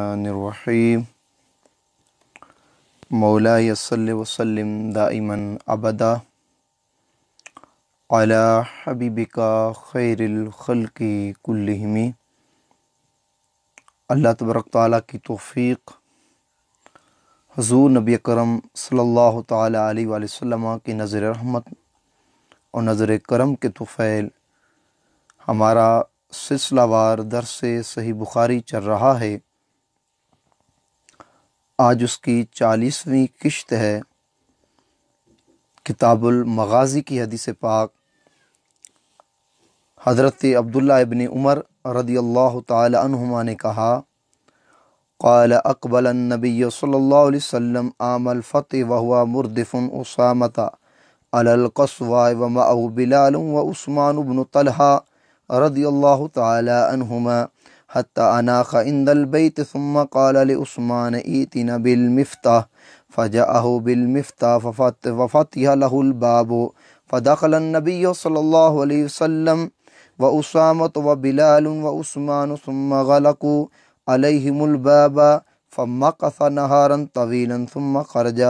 الرحمن الرحیم مولاي صلی وسلم دائما ابدا علی حبیبک خیر الخلق کلہم۔ اللہ تبارک تعالیٰ کی توفیق، حضور نبی اکرم صلی اللہ تعالیٰ علیہ وآلہ وسلم کی نظر رحمت اور نظر کرم کے طفیل ہمارا سلسلہ وار درس صحیح بخاری چل رہا ہے۔ آج اس کی 40ویں قسط ہے۔ کتاب المغازی کی حدیث پاک حضرت عبداللہ ابن عمر رضی اللہ تعالی عنہما نے کہا، قال اقبل النبی صلی اللہ علیہ وسلم عام الفتح وهو مردف اسامۃ علی القصواء ومعه بلال وعثمان بن طلحہ رضی اللہ تعالی عنہما حتی اناخ عند البیت ثم قال لعثمان ایتنا بالمفتاح فجاءه بالمفتاح ففتح له الباب فدخل النبی صلی اللہ علیہ وسلم واسامۃ وبلال وعثمان ثم غلقوا علیہم الباب فمکث نہارا طویلا ثم خرج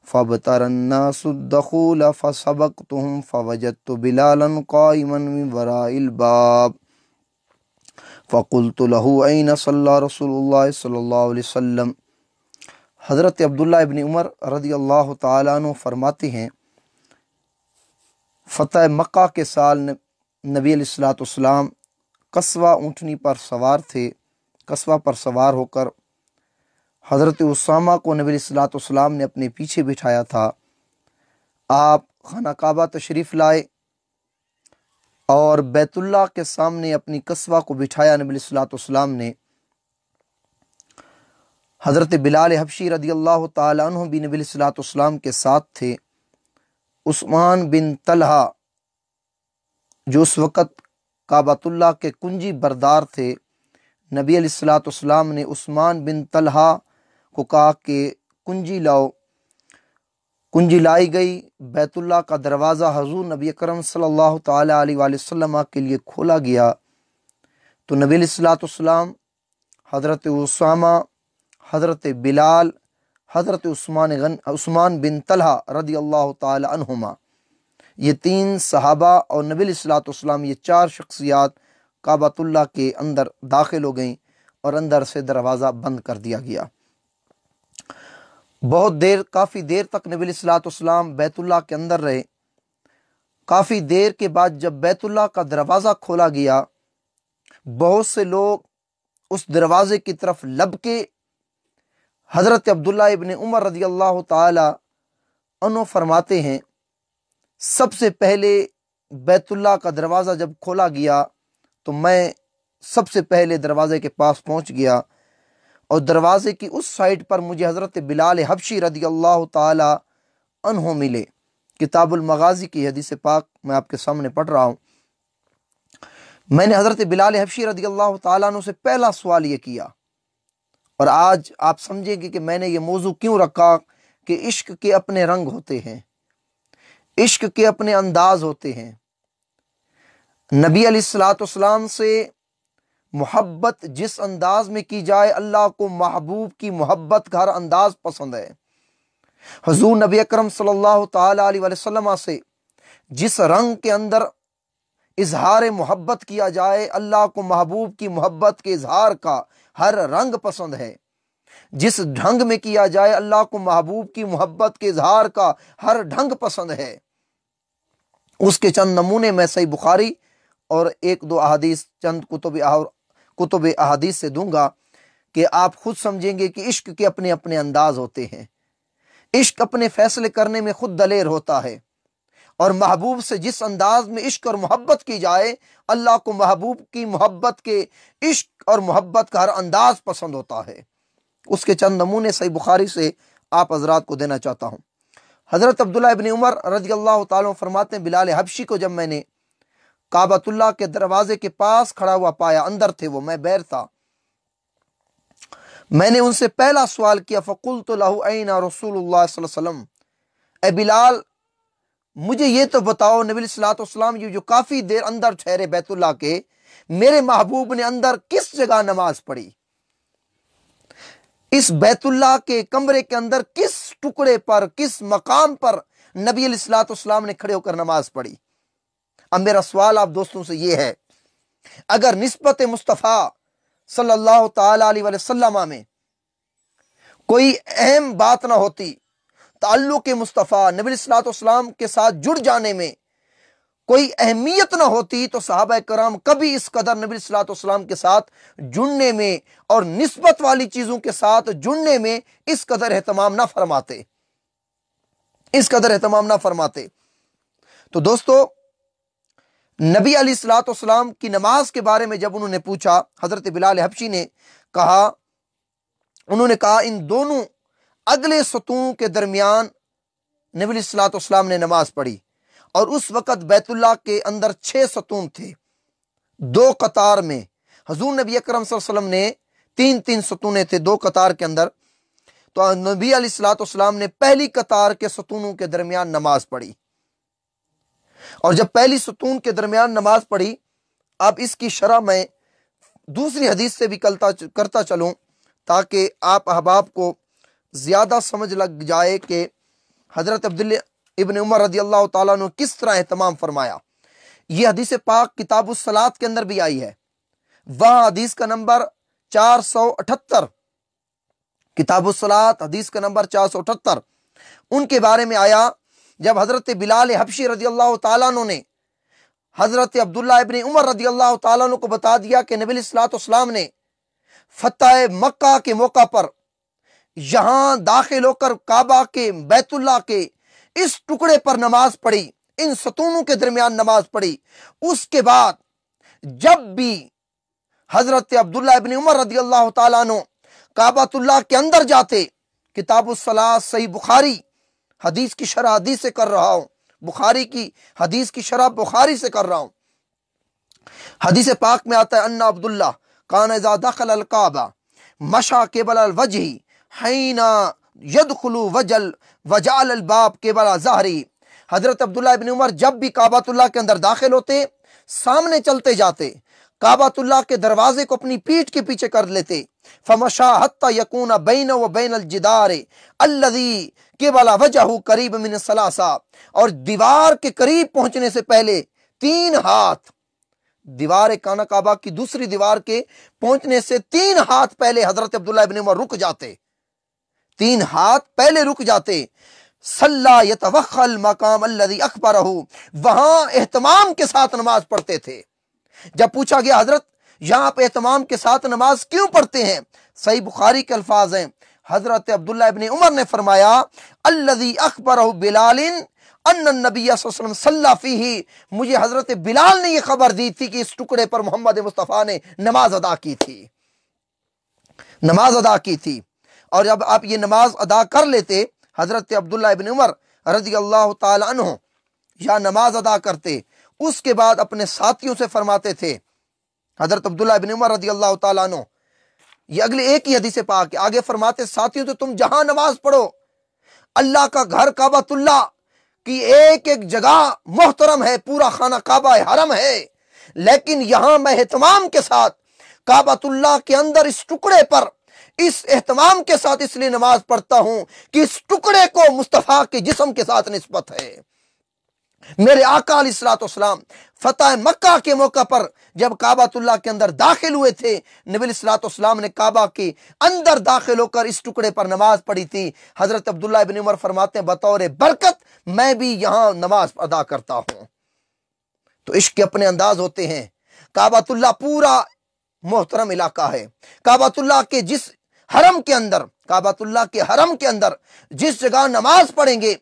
فابتر الناس الدخول فسبقتهم فوجدت بلالا قائما من وراء الباب فقلت له أين صلى رسول الله صلی اللہ علیہ وسلم۔ حضرت عبداللہ ابن عمر رضی اللہ تعالیٰ عنہ فرماتے ہیں، فتح مکہ کے سال نبی علیہ الصلوۃ والسلام قصوہ اونٹنی پر سوار تھے۔ قصوہ پر سوار ہو کر حضرت اسامہ کو نبی علیہ الصلوۃ والسلام نے اپنے پیچھے بٹھایا تھا۔ آپ خانہ کعبہ تشریف لائے اور بیت اللہ کے سامنے اپنی قصوہ کو بٹھایا۔ نبی علیہ الصلوۃ والسلام نے حضرت بلال حبشی رضی اللہ تعالی عنہ بھی نبی علیہ الصلوۃ والسلام کے ساتھ تھے۔ عثمان بن طلحہ جو اس وقت کعبۃ اللہ کے کنجی بردار تھے، نبی علیہ الصلوۃ والسلام نے عثمان بن طلحہ کو کہا کہ کنجی لاؤ۔ کنجی لائی گئی۔ بیت اللہ کا دروازہ حضور نبی اکرم صلی اللہ تعالیٰ علیہ وآلہ وسلم کے لیے کھولا گیا تو نبی علیہ الصلوۃ والسلام، حضرت اسامہ، حضرت بلال، حضرت عثمان بن طلحہ رضی اللہ تعالی عنہما، یہ 3 صحابہ اور نبی علیہ الصلوۃ والسلام، یہ 4 شخصیات کعبۃ اللہ کے اندر داخل ہو گئیں اور اندر سے دروازہ بند کر دیا گیا۔ بہت دیر، کافی دیر تک نبی علیہ الصلوۃ والسلام بیت اللہ کے اندر رہے۔ کافی دیر کے بعد جب بیت اللہ کا دروازہ کھولا گیا، بہت سے لوگ اس دروازے کی طرف لبکے حضرت عبداللہ ابن عمر رضی اللہ تعالی عنہ فرماتے ہیں، سب سے پہلے بیت اللہ کا دروازہ جب کھولا گیا تو میں سب سے پہلے دروازے کے پاس پہنچ گیا اور دروازے کی اس سائڈ پر مجھے حضرت بلال حبشی رضی اللہ تعالی عنہ ملے۔ کتاب المغازی کی حدیث پاک میں آپ کے سامنے پڑھ رہا ہوں۔ میں نے حضرت بلال حبشی رضی اللہ تعالیٰ عنہ سے پہلا سوال یہ کیا، اور آج آپ سمجھیں گے کہ میں نے یہ موضوع کیوں رکھا کہ عشق کے اپنے رنگ ہوتے ہیں، عشق کے اپنے انداز ہوتے ہیں۔ نبی علیہ الصلوۃ والسلام سے محبت جس انداز میں کی جائے، اللہ کو محبوب کی محبت کا ہر انداز پسند ہے۔ حضور نبی اکرم صلی اللہ تعالی علیہ وسلم سے جس رنگ کے اندر اظہار محبت کیا جائے، اللہ کو محبوب کی محبت کے اظہار کا ہر رنگ پسند ہے۔ جس ڈھنگ میں کیا جائے، اللہ کو محبوب کی محبت کے اظہار کا ہر ڈھنگ پسند ہے۔ اس کے چند نمونے میں صحیح بخاری اور 1-2 احادیث چند کتب احادیث سے دوں گا کہ آپ خود سمجھیں گے کہ عشق کے اپنے اپنے انداز ہوتے ہیں۔ عشق اپنے فیصلے کرنے میں خود دلیر ہوتا ہے، اور محبوب سے جس انداز میں عشق اور محبت کی جائے، اللہ کو محبوب کی محبت کے عشق اور محبت کا ہر انداز پسند ہوتا ہے۔ اس کے چند نمونے صحیح بخاری سے آپ حضرات کو دینا چاہتا ہوں۔ حضرت عبداللہ ابن عمر رضی اللہ تعالیٰ فرماتے ہیں، بلال حبشی کو جب میں نے کعبۃ اللہ کے دروازے کے پاس کھڑا ہوا پایا، اندر تھے وہ، میں باہر تھا، میں نے ان سے پہلا سوال کیا، فقلت له أين رسول اللہ صلی اللہ علیہ وسلم، اے بلال مجھے یہ تو بتاؤ، نبی علیہ الصلوۃ والسلام یہ جو کافی دیر اندر ٹھہرے بیت اللہ کے، میرے محبوب نے اندر کس جگہ نماز پڑھی؟ اس بیت اللہ کے کمرے کے اندر کس ٹکڑے پر، کس مقام پر نبی علیہ الصلوۃ والسلام نے کھڑے ہو کر نماز پڑھی؟ اب میرا سوال آپ دوستوں سے یہ ہے، اگر نسبت مصطفیٰ صلی اللہ تعالی علیہ وسلم میں کوئی اہم بات نہ ہوتی، تعلق مصطفیٰ نبی علیہ الصلوۃ والسلام کے ساتھ جڑ جانے میں کوئی اہمیت نہ ہوتی، تو صحابہ کرام کبھی اس قدر نبی علیہ الصلوۃ والسلام کے ساتھ جڑنے میں اور نسبت والی چیزوں کے ساتھ جڑنے میں اس قدر اہتمام نہ فرماتے، اس قدر اہتمام نہ فرماتے۔ تو دوستو، نبی علیہ الصلوۃ والسلام کی نماز کے بارے میں جب انہوں نے پوچھا، حضرت بلال حبشی نے کہا، انہوں نے کہا ان دونوں اگلے ستون کے درمیان نبی علیہ الصلوۃ والسلام نے نماز پڑھی، اور اس وقت بیت اللہ کے اندر 6 ستون تھے، 2 قطار میں۔ حضور نبی اکرم صلی اللہ علیہ وسلم نے 3 ستونے تھے 2 قطار کے اندر، تو نبی علیہ الصلوۃ والسلام نے پہلی قطار کے ستونوں کے درمیان نماز پڑھی، اور جب پہلی ستون کے درمیان نماز پڑھی، اب اس کی شرح میں دوسری حدیث سے بھی کرتا چلوں تاکہ آپ احباب کو زیادہ سمجھ لگ جائے کہ حضرت عبداللہ ابن عمر رضی اللہ تعالیٰ نے کس طرح اہتمام فرمایا۔ یہ حدیث پاک کتاب الصلاۃ کے اندر بھی آئی ہے، وہاں حدیث کا نمبر 478، کتاب الصلاۃ حدیث کا نمبر 478، ان کے بارے میں آیا جب حضرت بلال حبشی رضی اللہ تعالیٰ عنہ نے حضرت عبداللہ ابن عمر رضی اللہ تعالیٰ عنہ کو بتا دیا کہ نبی علیہ الصلوۃ والسلام نے فتح مکہ کے موقع پر یہاں داخل ہو کر کعبہ کے بیت اللہ کے اس ٹکڑے پر نماز پڑھی، ان ستونوں کے درمیان نماز پڑھی، اس کے بعد جب بھی حضرت عبداللہ ابن عمر رضی اللہ تعالیٰ عنہ کعبۃ اللہ کے اندر جاتے، کتاب الصلاۃ صحیح بخاری حدیث کی شرح حدیث سے کر رہا ہوں، بخاری کی حدیث کی شرح بخاری سے کر رہا ہوں، حدیث پاک میں آتا ہے ان عبداللہ کان اذا دخل الکعبہ مشى قبل الوجہ حین یدخل وجعل الباب قبل ظہری۔ حضرت عبداللہ ابن عمر جب بھی کعبۃ اللہ کے اندر داخل ہوتے، سامنے چلتے جاتے، کعبۃ اللہ کے دروازے کو اپنی پیٹھ کے پیچھے کر لیتے، فمشى حتى يكون بینہ وبین الجدار الذي قبل وجهه قریب من الثلاثہ، اور دیوار کے قریب پہنچنے سے پہلے 3 ہاتھ، دیوار کعبہ کعبہ کی دوسری دیوار کے پہنچنے سے 3 ہاتھ پہلے حضرت عبداللہ ابن عمر رک جاتے، 3 ہاتھ پہلے رک جاتے، صلی یتوخى المقام الذي اخبرہ، وہاں اہتمام کے ساتھ نماز پڑھتے تھے۔ جب پوچھا گیا حضرت یہاں پہ اہتمام کے ساتھ نماز کیوں پڑھتے ہیں، صحیح بخاری کے الفاظ ہیں، حضرت عبداللہ ابن عمر نے فرمایا الذي اخبرہ بلال ان النبی صلی اللہ علیہ وسلم صلی فیہ، مجھے حضرت بلال نے یہ خبر دی تھی کہ اس ٹکڑے پر محمد مصطفیٰ نے نماز ادا کی تھی، نماز ادا کی تھی۔ اور جب آپ یہ نماز ادا کر لیتے، حضرت عبداللہ ابن عمر رضی اللہ تعالی عنہ یا نماز ادا کرتے، اس کے بعد اپنے ساتھیوں سے فرماتے تھے، حضرت عبداللہ ابن عمر رضی اللہ تعالی عنہ، یہ اگلے ایک ہی حدیث پاک ہے، آگے فرماتے ساتھیوں تو تم جہاں نماز پڑھو، اللہ کا گھر کعبۃ اللہ کی ایک ایک جگہ محترم ہے، پورا خانہ کعبہ حرم ہے، لیکن یہاں میں اہتمام کے ساتھ کعبۃ اللہ کے اندر اس ٹکڑے پر اس اہتمام کے ساتھ اس لیے نماز پڑھتا ہوں کہ اس ٹکڑے کو مصطفیٰ کے جسم کے ساتھ نسبت ہے۔ میرے آقا علیہ الصلوۃ والسلام فتح مکہ کے موقع پر جب کعبۃ اللہ کے اندر داخل ہوئے تھے، نبی علیہ الصلوۃ والسلام نے کعبہ کے اندر داخل ہو کر اس ٹکڑے پر نماز پڑھی تھی۔ حضرت عبداللہ ابن عمر فرماتے ہیں بطور برکت میں بھی یہاں نماز ادا کرتا ہوں۔ تو عشق کے اپنے انداز ہوتے ہیں۔ کعبۃ اللہ پورا محترم علاقہ ہے، کعبۃ اللہ کے جس حرم کے اندر، کعبۃ اللہ کے حرم کے اندر جس جگہ نماز پڑھیں گے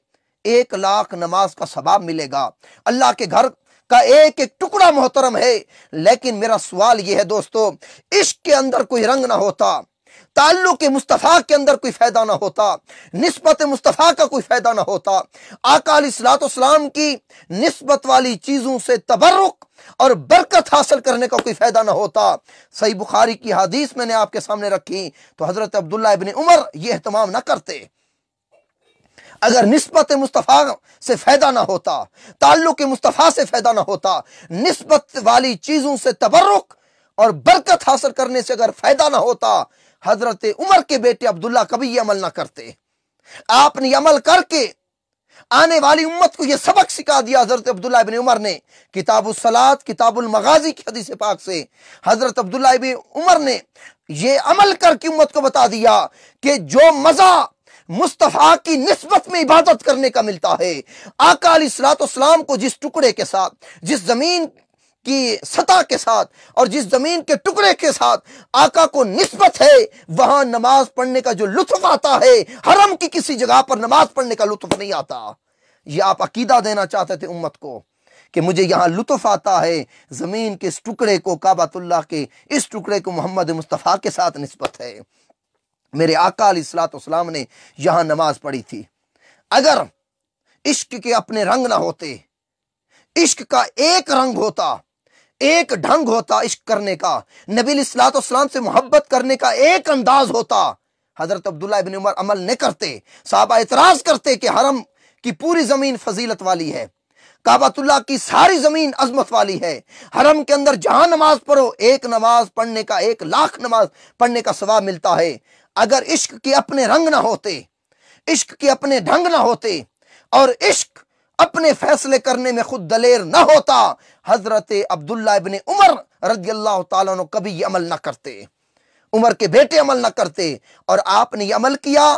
1,00,000 نماز کا ثواب ملے گا۔ اللہ کے گھر کا ایک ایک ٹکڑا محترم ہے، لیکن میرا سوال یہ ہے دوستو، عشق کے اندر کوئی رنگ نہ ہوتا، تعلق مصطفیٰ کے اندر کوئی فائدہ نہ ہوتا، نسبت مصطفیٰ کا کوئی فائدہ نہ ہوتا، آقا علیہ الصلوۃ والسلام کی نسبت والی چیزوں سے تبرک اور برکت حاصل کرنے کا کوئی فائدہ نہ ہوتا۔ صحیح بخاری کی حدیث میں نے آپ کے سامنے رکھی، تو حضرت عبداللہ ابن عمر یہ اہتمام نہ کرتے۔ اگر نسبت مصطفیٰ سے فائدہ نہ ہوتا، تعلق مصطفیٰ سے فائدہ نہ ہوتا، نسبت والی چیزوں سے تبرک اور برکت حاصل کرنے سے اگر فائدہ نہ ہوتا، हजरत उमर के बेटे अब्दुल्ला कभी ये अमल ना करते। आपने अमल करके आने वाली उम्मत को यह सबक सिखा दिया। हजरत अब्दुल्ला इब्न उमर ने किताबुल सलात किताबुल मगाजी की हदीस पाक से हजरत अब्दुल्ला इब्न उमर ने यह अमल करके उम्मत को बता दिया कि जो मजा मुस्तफा की निस्बत में इबादत करने का मिलता है, आका अलैहिस्सलाम को जिस टुकड़े के साथ, जिस जमीन की सतह के साथ और जिस जमीन के टुकड़े के साथ आका को निस्बत है, वहां नमाज पढ़ने का जो लुत्फ आता है, हरम की किसी जगह पर नमाज पढ़ने का लुत्फ नहीं आता। ये आप अकीदा देना चाहते थे उम्मत को कि मुझे यहां लुत्फ आता है, जमीन के इस टुकड़े को, काबतुल्लाह के इस टुकड़े को मोहम्मद मुस्तफा के साथ निस्बत है। मेरे आका अलैहिस्सलाम ने यहां नमाज पढ़ी थी। अगर इश्क के अपने रंग ना होते, इश्क का एक रंग होता, एक ढंग होता इश्क करने का, नबी अलैहिस्सलाम से मोहब्बत करने का एक अंदाज होता, हजरत अब्दुल्ला इब्न उमर अमल नहीं करते। साहबा इतराज करते कि हरम की पूरी जमीन फजीलत वाली है, काबतुल्लाह की सारी जमीन अजमत वाली है, हरम के अंदर जहां नमाज पढ़ो एक नमाज पढ़ने का 1,00,000 नमाज पढ़ने का सवाब मिलता है। अगर इश्क के अपने रंग ना होते, इश्क के अपने ढंग ना होते और इश्क अपने फैसले करने में खुद दलेर ना होता, हजरत अब्दुल्ला इब्न उमर रज़ियल्लाहु ताला अन्हु कभी ये अमल ना करते, उमर के बेटे अमल ना करते। और आपने ये अमल किया,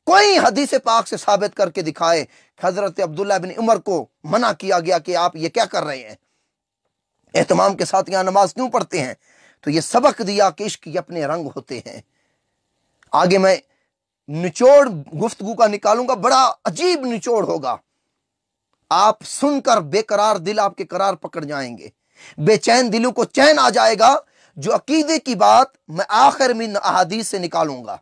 कोई हदीस पाक से साबित करके दिखाए हजरत अब्दुल्ला इब्न उमर को मना किया गया कि आप ये क्या कर रहे हैं, एहतमाम के साथ यहां नमाज क्यों पढ़ते हैं? तो ये सबक दिया कि इश्क के अपने रंग होते हैं। आगे मैं निचोड़ गुफ्तगू का निकालूंगा, बड़ा अजीब निचोड़ होगा, आप सुनकर बेकरार दिल आपके करार पकड़ जाएंगे, बेचैन दिलों को चैन आ जाएगा। जो अकीदे की बात मैं आखिर में अहादीस से निकालूंगा।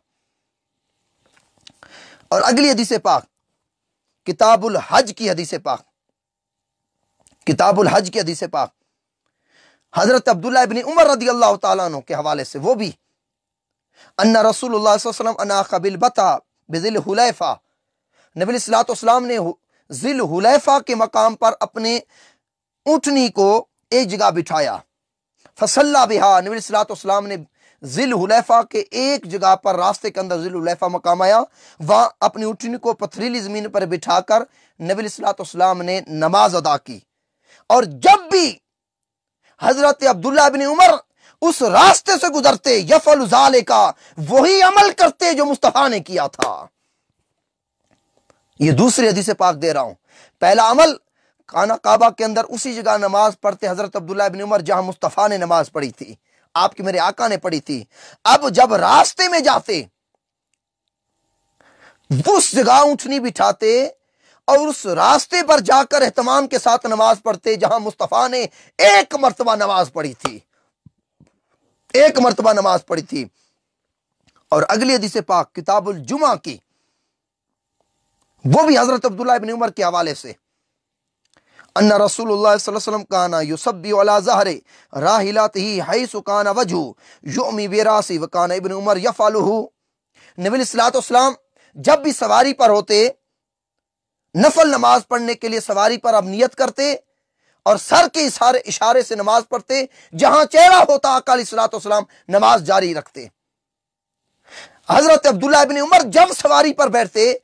और अगली हदीस पाक किताबुल हज की हदीस पाक, किताबुल हज की हदीस पाक हजरत अब्दुल्ला इब्न उमर रज़ियल्लाहु ताला अन्हु के हवाले से, वो भी अन्ना रसूलुल्लाह सल्लल्लाहु अलैहि वसल्लम अनाखा बिल बता बिज़िल हुलैफा, नबी सल्लल्लाहु अलैहि वसल्लम ने जिल हुलैफा के मकाम पर अपने ऊँटनी को एक जगह बिठाया। फसल्ला बिहा, नबी सल्लल्लाहु अलैहि वसल्लम ने जिल हुलैफा के एक जगह पर, रास्ते के अंदर जिल हुलैफा मकाम आया, वहां अपनी ऊँटनी को पथरीली जमीन पर बिठाकर नबी सल्लल्लाहु अलैहि वसल्लम ने नमाज अदा की। और जब भी हजरत अब्दुल्ला इब्न उमर उस रास्ते से गुजरते, यफअलु ज़ालिका, वही अमल करते जो मुस्तफा ने किया था। ये दूसरी हदीस पाक दे रहा हूं। पहला अमल खाना काबा के अंदर उसी जगह नमाज पढ़ते हजरत अब्दुल्ला इब्न उमर जहां मुस्तफा ने नमाज पढ़ी थी, आपके मेरे आका ने पढ़ी थी। अब जब रास्ते में जाते उस जगह ऊँटनी बिठाते और उस रास्ते पर जाकर एहतमाम के साथ नमाज पढ़ते जहां मुस्तफा ने एक मर्तबा नमाज पढ़ी थी, एक मर्तबा नमाज पढ़ी थी। और अगली हदीस पाक किताबुल जुमा की, वो भी हजरत अब्दुल्ला इब्न उमर के हवाले से, अन्ना रसूलुल्लाह सल्लल्लाहु अलैहि वसल्लम काना युसब्बी अला ज़हरी राहिलतिही हैसु काना वजहु युमी बिरासी व काना इब्न उमर यफअलुहु। नबी सल्लल्लाहु अलैहि वसल्लम जब भी सवारी पर होते, नफल नमाज पढ़ने के लिए सवारी पर अब नियत करते और सर के इशारे से नमाज पढ़ते, जहां चेहरा होता आका अलैहिस्सलातु वस्सलाम नमाज जारी रखते। हजरत अब्दुल्ला इब्न उमर जब सवारी पर बैठते,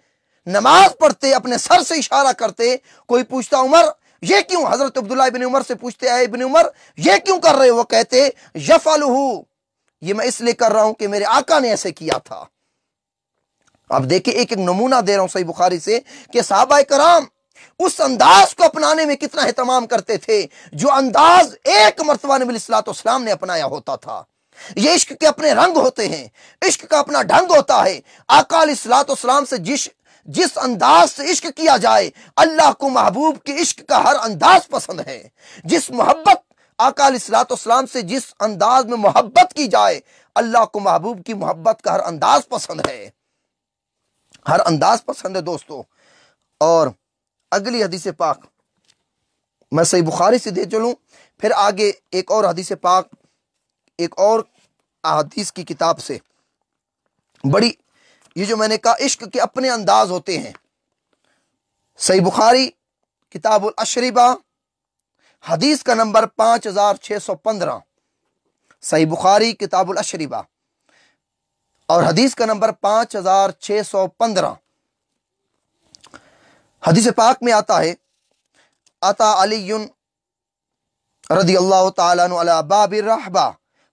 नमाज पढ़ते, अपने सर से इशारा करते। कोई पूछता उमर ये क्यों, हजरत अब्दुल्ला इब्न उमर से पूछते हैं इब्न उमर ये क्यों कर रहे हो? वो कहते यफअलुहु, ये मैं इसलिए कर रहा हूं कि मेरे आका ने ऐसे किया था। अब देखिए एक एक नमूना दे रहा हूं सही बुखारी से कि सहाबा कराम उस अंदाज को अपनाने में कितना एहतमाम करते थे जो अंदाज एक मर्तबा नबी सल्लल्लाहु अलैहि वसल्लम ने अपनाया होता था। ये इश्क के अपने रंग होते हैं, इश्क का अपना ढंग होता है। आका अलैहिस्सलातु वस्सलाम से जिस अंदाज से इश्क किया जाए, अल्लाह को महबूब के इश्क का हर अंदाज पसंद है। जिस मोहब्बत आका अलैहिस्सलातु वस्सलाम से जिस अंदाज में मोहब्बत की जाए, अल्लाह को महबूब की मोहब्बत का हर अंदाज पसंद है, हर अंदाज पसंद है दोस्तों। और अगली हदीस पाक मैं सही बुखारी से दे चलूं, फिर आगे एक और हदीस पाक, एक और हदीस की किताब से, बड़ी ये जो मैंने कहा इश्क के अपने अंदाज होते हैं। सही बुखारी किताबुल अशरिबा हदीस का नंबर 5615, सही बुखारी किताबुल अशरिबा اور حدیث کا نمبر 5615۔ حدیث پاک میں آتا ہے اتا علی رضی اللہ تعالیٰ عنہ علی باب الرحبہ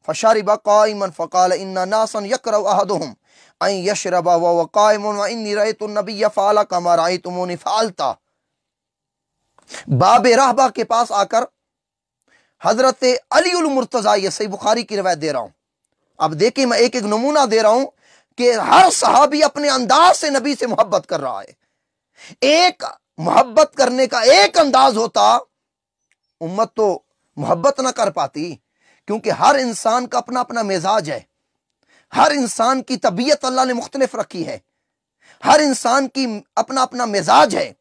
فشرب قائما فقال ان ناسا یکرہ احدهم ان یشرب وهو قائم وانی رأیت النبی فعل کما رأیتمونی فعلتا۔ باب رحبہ کے پاس آ کر حضرت علی المرتضیٰ، یہ صحیح بخاری کی روایت دے رہا ہوں، اب دیکھیں میں ایک ایک نمونہ دے رہا ہوں کہ ہر صحابی اپنے انداز سے نبی سے محبت کر رہا ہے۔ ایک محبت کرنے کا ایک انداز ہوتا، امت تو محبت نہ کر پاتی، کیونکہ ہر انسان کا اپنا اپنا مزاج ہے، ہر انسان کی طبیعت اللہ نے مختلف رکھی ہے، ہر انسان کی اپنا اپنا مزاج ہے۔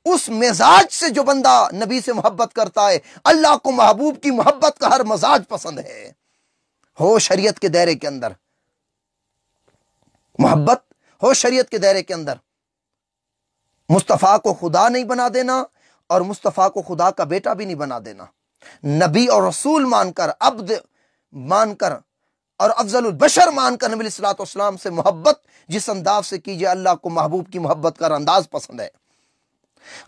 اس مزاج سے جو بندہ نبی سے محبت کرتا ہے، اللہ کو محبوب کی محبت کا ہر مزاج پسند ہے۔ ہو شریعت کے دائرے کے اندر محبت، ہو شریعت کے دائرے کے اندر، مصطفیٰ کو خدا نہیں بنا دینا اور مصطفیٰ کو خدا کا بیٹا بھی نہیں بنا دینا، نبی اور رسول مان کر، عبد مان کر اور افضل البشر مان کر نبی علیہ الصلوۃ والسلام سے محبت جس انداز سے کیجئے، اللہ کو محبوب کی محبت کا انداز پسند ہے۔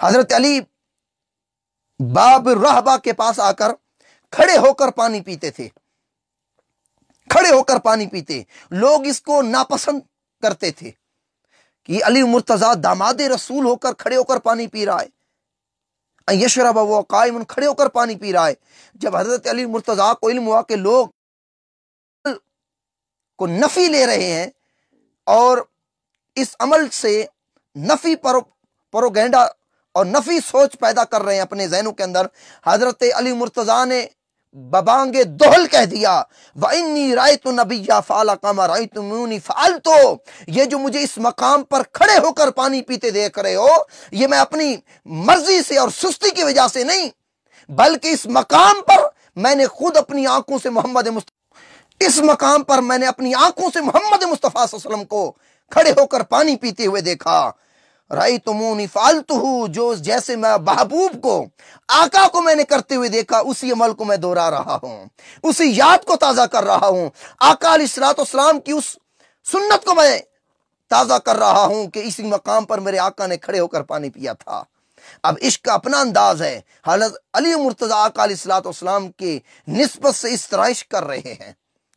حضرت علی باب الرحبہ کے پاس آ کر کھڑے ہو کر پانی پیتے تھے، کھڑے ہو کر پانی پیتے، لوگ اس کو ناپسند کرتے تھے کہ علی مرتضیٰ داماد رسول ہو کر کھڑے ہو کر پانی پی رہا ہے، یشرب وہ قائم، کھڑے ہو کر پانی پی رہا ہے۔ جب حضرت علی مرتضیٰ کو علم ہوا کہ لوگ کو نفی لے رہے ہیں اور اس عمل سے نفی پروگینڈا اور نفی سوچ پیدا کر رہے ہیں اپنے ذہنوں کے اندر، حضرت علی مرتضیٰ نے ببانگ دہل کہہ دیا وَإِنِّي رَأَيْتُ النَّبِيَّ فَعَلَ كَمَا رَأَيْتُمُونِي فَعَلْتُ۔ یہ جو مجھے اس مقام پر کھڑے ہو کر پانی پیتے دیکھ رہے ہو، یہ میں اپنی مرضی سے اور سستی کی وجہ سے نہیں، بلکہ اس مقام پر میں نے خود اپنی آنکھوں سے اس مقام پر میں نے اپنی آنکھوں سے محمد مصطفیٰ صلی اللہ علیہ وسلم کو کھڑے ہو کر پانی پیتے ہوئے دیکھا۔ رأیتمونی فعلتہ، جو جیسے میں محبوب کو، آقا کو میں نے کرتے ہوئے دیکھا، اسی عمل کو میں دہرا رہا ہوں، اسی یاد کو تازہ کر رہا ہوں، آقا علیہ الصلوۃ والسلام کی اس سنت کو میں تازہ کر رہا ہوں کہ اسی مقام پر میرے آقا نے کھڑے ہو کر پانی پیا تھا۔ اب عشق کا اپنا انداز ہے، حضرت علی مرتضیٰ آقا علیہ الصلوۃ والسلام کی نسبت سے اس طرح عشق کر رہے ہیں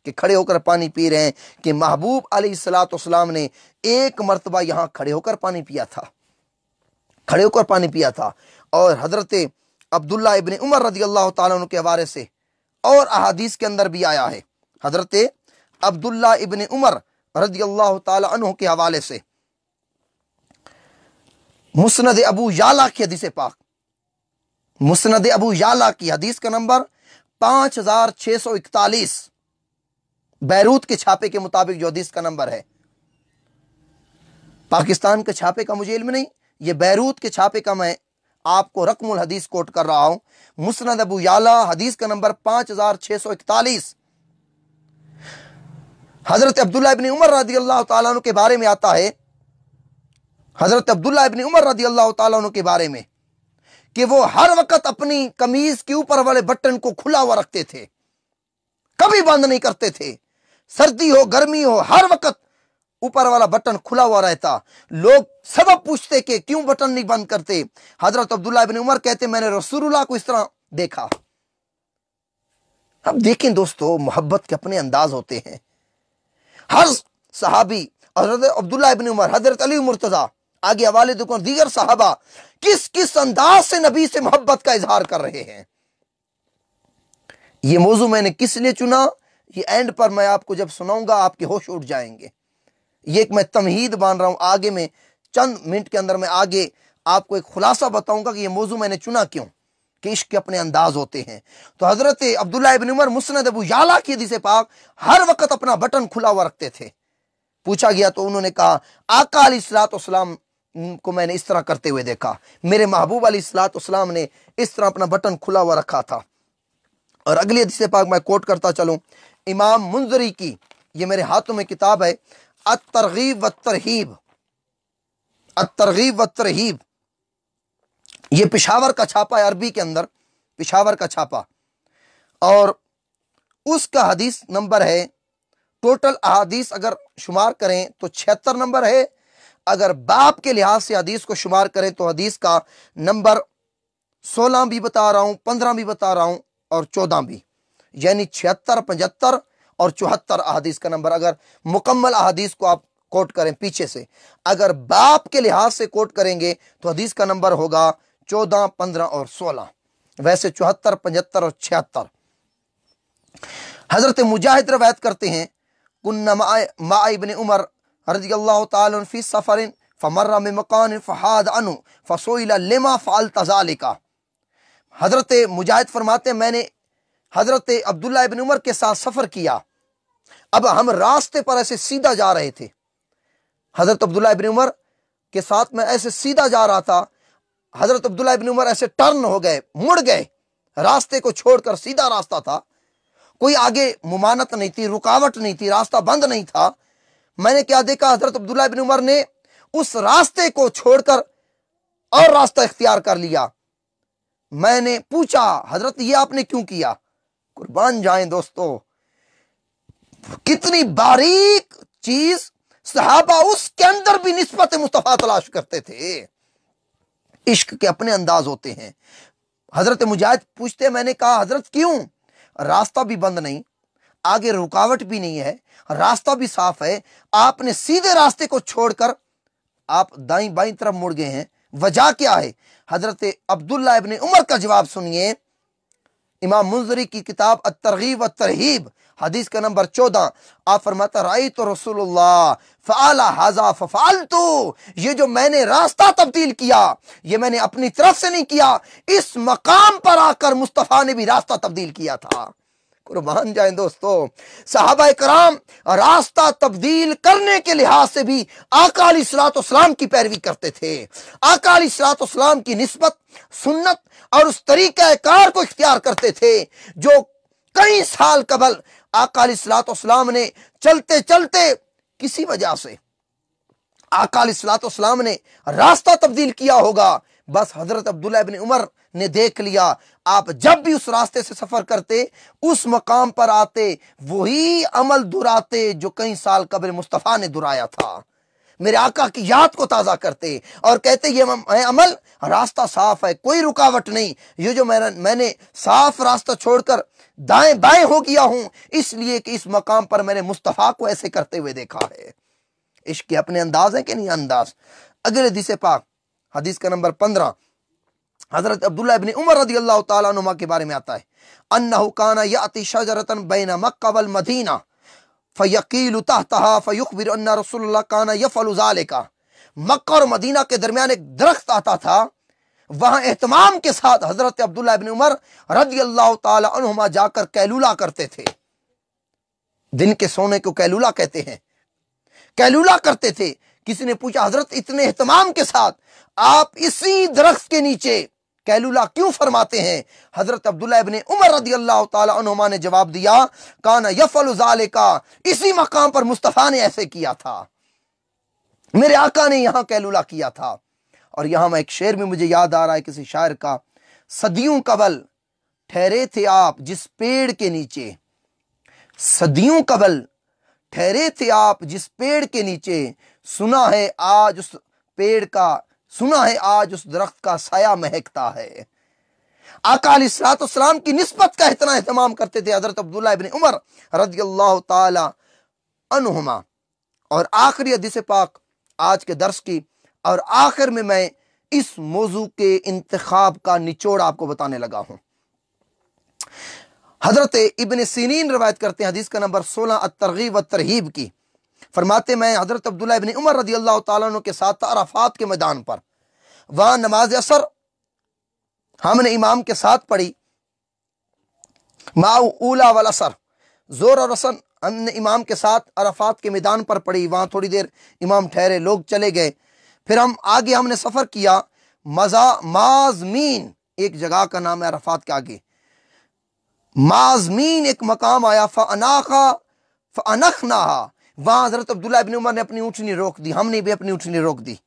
کہ کھڑے ہو کر پانی پی رہے ہیں کہ محبوب علیہ الصلوۃ والسلام نے ایک مرتبہ یہاں کھڑے ہو کر پانی پیا تھا، کھڑے ہو کر پانی پیا تھا۔ اور حضرت عبداللہ ابن عمر رضی اللہ تعالیٰ عنہ کے حوالے سے اور احادیث کے اندر بھی آیا ہے، حضرت عبداللہ ابن عمر رضی اللہ تعالیٰ عنہ کے حوالے سے مسند ابو یعلا کی حدیث پاک، مسند ابو یعلا کی حدیث کا نمبر 5641، بیروت کے چھاپے کے مطابق جو حدیث کا نمبر ہے، پاکستان کے چھاپے کا مجھے علم نہیں، یہ بیروت کے چھاپے کا میں آپ کو رقم الحدیث کوٹ کر رہا ہوں، مسند ابو یعلا حدیث کا نمبر 5641۔ حضرت عبداللہ ابن عمر رضی اللہ تعالیٰ عنہ کے بارے میں آتا ہے، حضرت عبداللہ ابن عمر رضی اللہ تعالیٰ عنہ کے بارے میں کہ وہ ہر وقت اپنی قمیض کے اوپر والے بٹن کو کھلا ہوا رکھتے تھے، کبھی بند نہیں کرتے تھے، سردی ہو گرمی ہو ہر وقت اوپر والا بٹن کھلا ہوا رہتا۔ لوگ سبب پوچھتے کہ کیوں بٹن نہیں بند کرتے، حضرت عبداللہ ابن عمر کہتے میں نے رسول اللہ کو اس طرح دیکھا۔ اب دیکھیں دوستو، محبت کے اپنے انداز ہوتے ہیں، ہر صحابی، حضرت عبداللہ ابن عمر، حضرت علی مرتضیٰ، آگے حوالے دکھوں دیگر صحابہ کس کس انداز سے نبی سے محبت کا اظہار کر رہے ہیں۔ یہ موضوع میں نے کس لیے چنا، یہ اینڈ پر میں آپ کو جب سناؤں گا آپ کے ہوش اٹھ جائیں گے۔ یہ ایک میں تمہید مان رہا ہوں، آگے میں چند منٹ کے اندر میں آگے آپ کو ایک خلاصہ بتاؤں گا کہ یہ موضوع میں نے چنا کیوں، کہ عشق کے اپنے انداز ہوتے ہیں۔ تو حضرت عبداللہ ابن عمر مسند ابو یعلا کی حدیث پاک ہر وقت اپنا بٹن کھلا ہوا رکھتے تھے۔ پوچھا گیا تو انہوں نے کہا آقا علیہ الصلوۃ والسلام کو میں نے اس طرح کرتے ہوئے دیکھا، میرے محبوب علیہ الصلوۃ والسلام نے اس طرح اپنا بٹن کھلا ہوا رکھا تھا۔ اور اگلی حدیث پاک میں کوٹ کرتا چلوں، امام منذری کی، یہ میرے ہاتھوں میں کتاب ہے، الترغیب والترہیب، الترغیب والترہیب، یہ پشاور کا چھاپا ہے، عربی کے اندر پشاور کا چھاپا، اور اس کا حدیث نمبر ہے टोटल अहादीस अगर शुमार करें तो 76 नंबर है। अगर बाप के लिहाज से हदीस को शुमार करें तो हदीस का नंबर 16 भी बता रहा हूं, 15 भी बता रहा हूं और 14 भी, यानी 76, 75 और 74 अहादीस का नंबर। अगर मुकम्मल अहादीस को आप कोट करें पीछे से, अगर बाप के लिहाज से कोट करेंगे तो हदीस का नंबर होगा 14, 15 और 16। वैसे 74, 75 और 76। हजरत मुजाहिद रवायत करते हैं, कुन्ना मा इब्न उमर रज़ियल्लाहु ताला अन्हु फी सफरिन फमर्रा मिन मकान फहाद अनु फसुइला लिमा फअलता ज़ालिका। हजरत मुजाहिद फरमाते हैं, मैंने हजरत अब्दुल्लाह इब्न उमर के साथ सफर किया। अब हम रास्ते पर ऐसे सीधा जा रहे थे, हजरत अब्दुल्लाह इब्न उमर के साथ मैं ऐसे सीधा जा रहा था। हजरत अब्दुल्लाह इब्न उमर ऐसे टर्न हो गए, मुड़ गए, रास्ते को छोड़कर, सीधा रास्ता था, कोई आगे मुमानत नहीं थी, रुकावट नहीं थी, रास्ता बंद नहीं था। मैंने क्या देखा, हजरत अब्दुल्लाह इब्न उमर ने उस रास्ते को छोड़कर और रास्ता इख्तियार कर लिया। मैंने पूछा, हजरत ये आपने क्यों किया? कुर्बान जाएं दोस्तों, कितनी बारीक चीज सहाबा उसके अंदर भी निस्बत मुस्तफा तलाश करते थे। इश्क के अपने अंदाज होते हैं। हजरत मुजाहिद पूछते, मैंने कहा हजरत क्यों? रास्ता भी बंद नहीं, आगे रुकावट भी नहीं है, रास्ता भी साफ है, आपने सीधे रास्ते को छोड़कर आप दाईं बाईं तरफ मुड़ गए हैं, वजह क्या है? हजरत अब्दुल्लाह इब्न उमर का जवाब सुनिए। इमाम मुंज़री की किताब अत-तरगीब व तरहीब हदीस का नंबर 14, आप फरमाता, रायतु रसूलुल्लाह फ़अला हाज़ा फ़अलतु। ये जो मैंने रास्ता तब्दील किया, ये मैंने अपनी तरफ से नहीं किया, इस मकाम पर आकर मुस्तफ़ा ने भी रास्ता तब्दील किया था। कुर्बान जाएं दोस्तों, सहाबा कराम रास्ता तब्दील करने के लिहाज से भी आका अलैहिस्सलाम की पैरवी करते थे। आका अलैहिस्सलाम की निस्बत, सुन्नत और उस तरीका कार को इख्तियार करते थे जो कई साल कबल आका अलैहिस्सलाम ने चलते चलते किसी वजह से आका अलैहिस्सलाम ने रास्ता तब्दील किया होगा। बस हजरत अब्दुल्लाह इब्न उमर ने देख लिया, आप जब भी उस रास्ते से सफर करते, उस मकाम पर आते, वही अमल दुहराते जो कई साल कबल मुस्तफा ने दुहराया था। मेरे आका की याद को ताजा करते और कहते, ये अमल, रास्ता साफ है, कोई रुकावट नहीं, ये जो मैंने साफ रास्ता छोड़कर दाएं बाएं हो गया हूं, इसलिए कि इस मकाम पर मैंने मुस्तफा को ऐसे करते हुए देखा है। इश्क के अपने अंदाज है कि नहीं अंदाज। अगले हदीस पाक, हदीस का नंबर 15, हजरत अब्दुल्लाह इब्न उमर रज़ियल्लाहु ताला अन्हुमा के बारे में आता है, अन्नहु काना याति शजरतन बैन मक्का वल मदीना फयकीलु तहतहा फयुखबिरु अन्ना रसूलुल्लाह काना यफअलु ज़ालिका। मक्का और मदीना के दरमियान एक दरख्त आता था, वहां एहतमाम के साथ हजरत अब्दुल्लाह इब्न उमर रज़ियल्लाहु ताला अन्हुमा जाकर कैलूला करते थे। दिन के सोने को कैलूला कहते हैं, कैलूला करते थे। किसी ने पूछा, हजरत इतने एहतमाम के साथ आप इसी दरख्त के नीचे कैलूला क्यों फरमाते हैं? हजरत अब्दुल्लाह इब्न उमर रज़ियल्लाहु ताला अन्हुमा ने जवाब दिया, काना यफअलु ज़ालिका, इसी मकाम पर मुस्तफा ने ऐसे किया था, मेरे आका ने यहां कैलूला किया था। और यहां मैं एक शेर में मुझे याद आ रहा है किसी शायर का, सदियों कबल ठहरे थे आप जिस पेड़ के नीचे, सदियों कबल ठहरे थे आप जिस पेड़ के नीचे, सुना है आज उस पेड़ का, सुना है आज उस दरख्त का साया महकता है। आका अलैहिस्सलाम की निस्बत का इतना एहतमाम करते थे हजरत अब्दुल्लाह इब्न उमर रज़ियल्लाहु ताला अन्हुमा। और आखिरी हदीस पाक आज के दर्स की, और आखिर में मैं इस मौजू के इंतखाब का निचोड़ आपको बताने लगा हूं। हजरत इब्न सीरीन रवायत करते हैं, हदीस का नंबर 16, अत-तरगीब व तरहीब की, फरमाते, मैं हजरत अब्दुल्लाह इब्न उमर रज़ियल्लाहु ताला अन्हु के साथ अराफात के मैदान पर, वहां नमाज असर हमने इमाम के साथ पढ़ी, माउ उला वल असर, जोर और असर हमने इमाम के साथ अराफात के मैदान पर पढ़ी। वहां थोड़ी देर इमाम ठहरे, लोग चले गए, फिर हम आगे हमने सफर किया, माज़मीन एक जगह का नाम है अराफात के आगे, माज़मीन एक मकाम आया, फ़अनखनाहा, वहां हजरत अब्दुल्लाह इब्न उमर ने अपनी ऊँटनी रोक दी, हमने भी अपनी ऊँटनी रोक दी।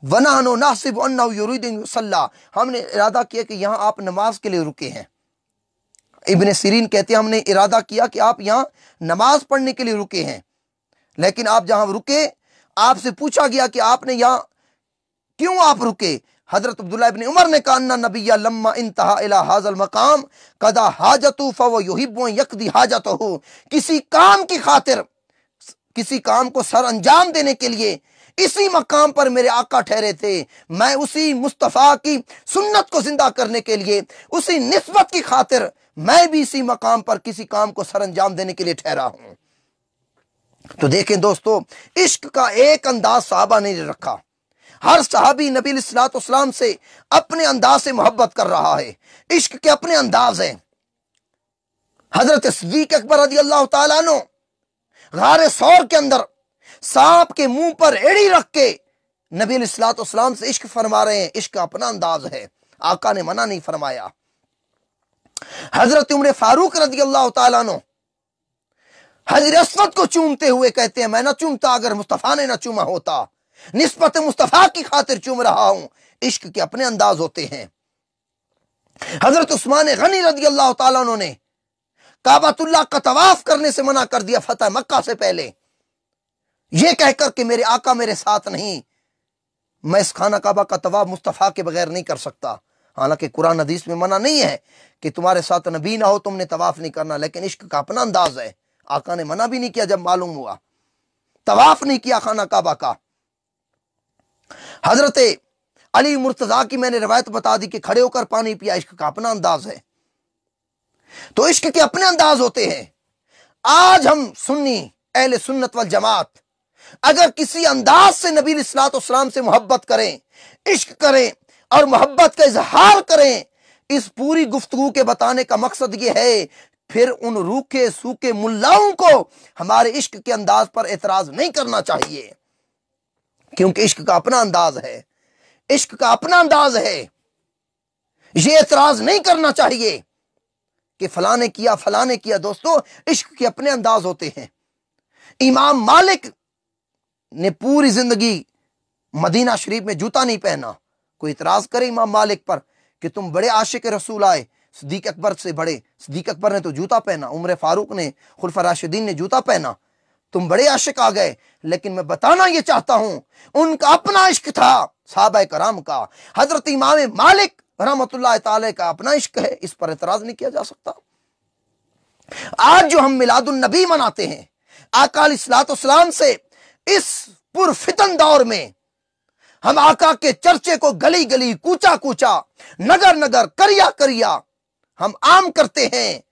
वनहनु नासिब अन्नहु युरीदु युसल्ला, हमने इरादा किया कि यहाँ आप नमाज के लिए रुके हैं। इब्न सीरीन कहते हैं हमने इरादा किया कि आप यहाँ नमाज पढ़ने के लिए रुके हैं, लेकिन आप जहां रुके आपसे पूछा गया कि आपने यहाँ क्यों आप रुके। हजरत अब्दुल्लाह इब्न उमर ने कहा अन्ना नबिय्या लम्मा इंतहा इला हाज़ल मकाम कदा हाजतु फव युहिब्बु यकदी हाजतहु, किसी काम की खातिर, किसी काम को सर अंजाम देने के लिए इसी मकाम पर मेरे आका ठहरे थे। मैं उसी मुस्तफ़ा की सुन्नत को जिंदा करने के लिए, उसी निस्बत की खातिर मैं भी इसी मकाम पर किसी काम को सर अंजाम देने के लिए ठहरा हूं। तो देखें दोस्तों, इश्क का एक अंदाज सहाबा ने रखा। हर सहाबी नबी अलैहिस्सलाम से अपने अंदाज से मोहब्बत कर रहा है। इश्क के अपने अंदाज हैं। हजरत सिद्दीक अकबर रज़ियल्लाहु ताला अन्हु गारे सौर के अंदर सांप के मुंह पर एड़ी रख के नबी अलैहिस्सलाम से इश्क फरमा रहे हैं। इश्क का अपना अंदाज है, आका ने मना नहीं फरमाया। हजरत उमर फारूक रज़ियल्लाहु ताला अन्हु हजर अस्वद को चूमते हुए कहते हैं, मैं ना चूमता अगर मुस्तफा ने ना चूमा होता, निस्बत मुस्तफा की खातिर चूम रहा हूं। इश्क के अपने अंदाज होते हैं। हजरत उस्मान गनी रज़ियल्लाहु ताला अन्हु ने काबतुल्लाह का तवाफ करने से मना कर दिया फतह मक्का से पहले, यह कहकर कि मेरे आका मेरे साथ नहीं, मैं इस खाना काबा का तवाफ मुस्तफा के बगैर नहीं कर सकता। हालांकि कुरान हदीस में मना नहीं है कि तुम्हारे साथ नबी ना हो तुमने तवाफ नहीं करना, लेकिन इश्क का अपना अंदाज है। आका ने मना भी नहीं किया, जब मालूम हुआ तवाफ नहीं किया खाना काबा का। हजरत अली मुर्तजा की मैंने रवायत बता दी कि खड़े होकर पानी पिया। इश्क का अपना अंदाज है। तो इश्क के अपने अंदाज होते हैं। आज हम सुन्नी अहले सुन्नत वल जमात अगर किसी अंदाज से नबी अलैहिस्सलाम से मोहब्बत करें, इश्क करें और मोहब्बत का इजहार करें, इस पूरी गुफ्तगू के बताने का मकसद यह है फिर उन रूखे सूखे मुल्लाओं को हमारे इश्क के अंदाज पर एतराज नहीं करना चाहिए, क्योंकि इश्क का अपना अंदाज है। इश्क का अपना अंदाज है। ये एतराज नहीं करना चाहिए कि फलाने किया। दोस्तों, इश्क के अपने अंदाज होते हैं। इमाम मालिक ने पूरी जिंदगी मदीना शरीफ में जूता नहीं पहना। कोई इतराज करे इमाम मालिक पर कि तुम बड़े आशिक रसूल आए, सिद्दीक अकबर से बड़े। सिद्दीक अकबर ने तो जूता पहना, उमर फारूक ने, खुलफा राशिदीन ने जूता पहना, तुम बड़े आशिक आ गए। लेकिन मैं बताना ये चाहता हूं, उनका अपना इश्क था सहाबा कराम का। हजरत इमाम मालिक रहमतुल्लाह ताला का अपना इश्क है, इस पर एतराज नहीं किया जा सकता। आज जो हम मिलादुन नबी मनाते हैं, आका अलैहिस्सलाम से इस पुरफितन दौर में हम आका के चर्चे को गली गली, कूचा कूचा, नगर नगर, करिया करिया हम आम करते हैं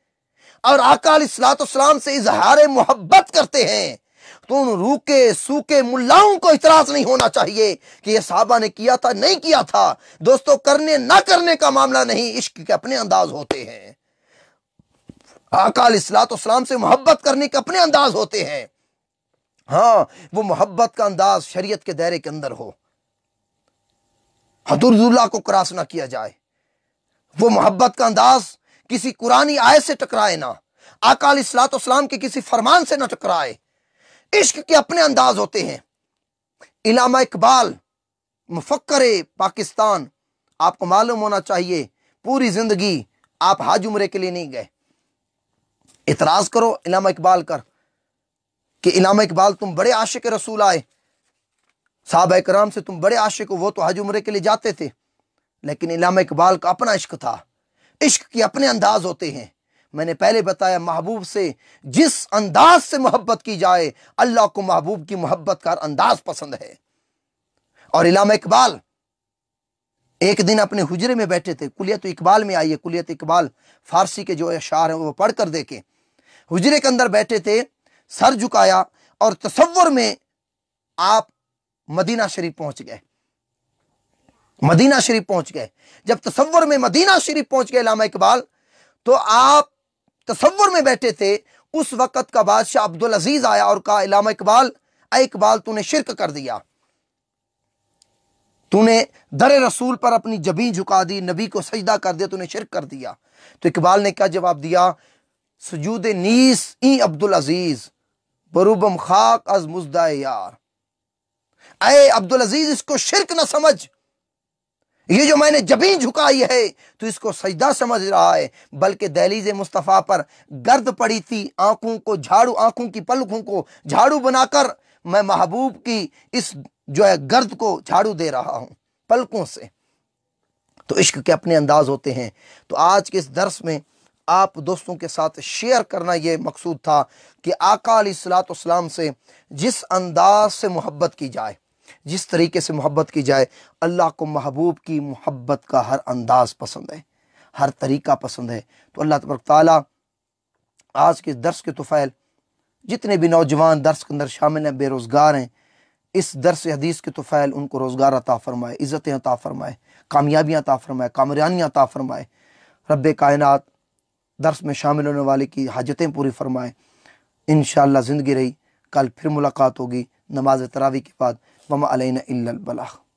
और आका अलैहिस्सलाम से इजहार मोहब्बत करते हैं, तो उन रूके सूके मुल्लाओं को इतराज नहीं होना चाहिए कि ये साहबा ने किया था, नहीं किया था। दोस्तों, करने ना करने का मामला नहीं, इश्क के अपने अंदाज होते हैं। आका अलैहिस्सलाम से मोहब्बत करने के अपने अंदाज होते हैं। हाँ, वो मोहब्बत का अंदाज शरीयत के दायरे के अंदर हो, हदुदुल्लाह को क्रॉस ना किया जाए। वो मोहब्बत का अंदाज किसी कुरानी आयत से टकराए ना, आका अलैहिस्सलाम के किसी फरमान से ना टकराए। इश्क के अपने अंदाज होते हैं। इल्लामा इकबाल मुफक्कर पाकिस्तान, आपको मालूम होना चाहिए पूरी जिंदगी आप हज उम्रे के लिए नहीं गए। इतराज करो इल्लामा इकबाल कर कि इल्लामा इकबाल तुम बड़े आशिक रसूल आए, साहबा कराम से तुम बड़े आशिक हो, वो तो हज उम्रे के लिए जाते थे। लेकिन इल्लामा इकबाल का अपना इश्क था। इश्क के अपने अंदाज होते हैं। मैंने पहले बताया, महबूब से जिस अंदाज से मोहब्बत की जाए, अल्लाह को महबूब की मोहब्बत का अंदाज पसंद है। और इल्लामा इकबाल एक दिन अपने हुजरे में बैठे थे। कुलियत इकबाल में आइए, कुलियत इकबाल फारसी के जो अशार हैं वो पढ़ कर देखें। हुजरे के अंदर बैठे थे, सर झुकाया और तसव्वुर में आप मदीना शरीफ पहुंच गए। मदीना शरीफ पहुंच गए। जब तसव्वुर में मदीना शरीफ पहुंच गए इल्लामा इकबाल, तो आप तसव्वुर में बैठे थे। उस वक्त का बादशाह अब्दुल अजीज आया और कहा, इल्लामा इकबाल, ऐ इकबाल तूने शिरक कर दिया, तूने दर रसूल पर अपनी जबीन झुका दी, नबी को सजदा कर दिया, तूने शिरक कर दिया। तो इकबाल ने क्या जवाब दिया, सुजूद नीस ई अब्दुल अजीज बरूबम खाक अज मुजदाए यार। ऐ अब्दुल अजीज, इसको शिरक न समझ, یہ جو میں نے جبین جھکائی ہے تو اس کو سجدہ سمجھ رہا ہے، بلکہ دہلیز مصطفیٰ پر گرد پڑی تھی، آنکھوں کو جھاڑو، آنکھوں کی پلکوں کو جھاڑو بنا کر میں محبوب کی اس جو ہے گرد کو جھاڑو دے رہا ہوں پلکوں سے۔ تو عشق کے اپنے انداز ہوتے ہیں۔ تو آج کے اس درس میں آپ دوستوں کے ساتھ شیئر کرنا یہ مقصود تھا کہ آقا علیہ الصلوۃ والسلام سے جس انداز سے محبت کی جائے، جس طریقے سے محبت کی جائے، اللہ کو محبوب کی محبت کا ہر انداز پسند ہے، ہر طریقہ پسند ہے۔ تو اللہ تبارک تعالیٰ آج کے درس کے طفیل جتنے بھی نوجوان درس کے اندر شامل ہیں، بے روزگار ہیں، اس درس حدیث کے طفیل ان کو روزگار عطا فرمائے، عزتیں عطا فرمائے، کامیابیاں عطا فرمائے، کامرانیاں عطا فرمائے۔ رب کائنات درس میں شامل ہونے والے کی حاجتیں پوری فرمائے۔ انشاءاللہ زندگی رہی، کل پھر ملاقات ہوگی نماز تراویح کے بعد۔ وما علینا الا البلاغ۔